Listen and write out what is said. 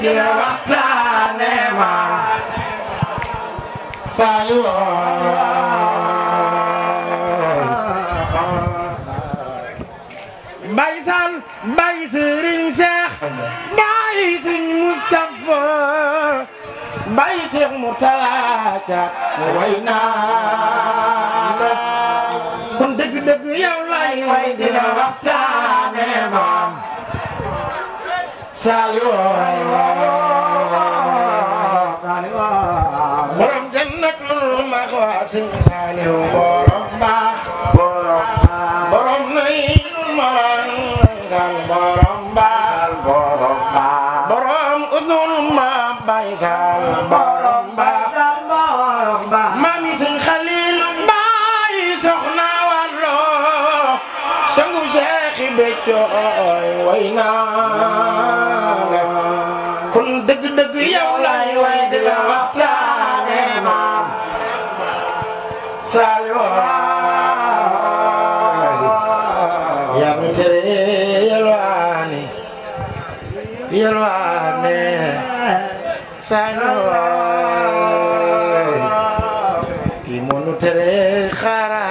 di waxtaane maam Saliou Baye Sall Baye Serigne Cheikh Baye Serigne Moustapha Baye Cheikh Mourtala Thiat way naa la kon dëgg-dëgg yow lay way di la waxtaane maam Saliou borom jannatul maxwa Serigne Saliou borom baax borom naylul maram borom baax borom udul ma Baye Sall borom baax mami Serigne Khalil Baye soxna Wallo sangu Cheikh Béthio way naa kon dëgg-dëgg yow lay way di la waxtaane maam Saliou yaa ngi tere yalwaane Saliou kii moo nu tere xaara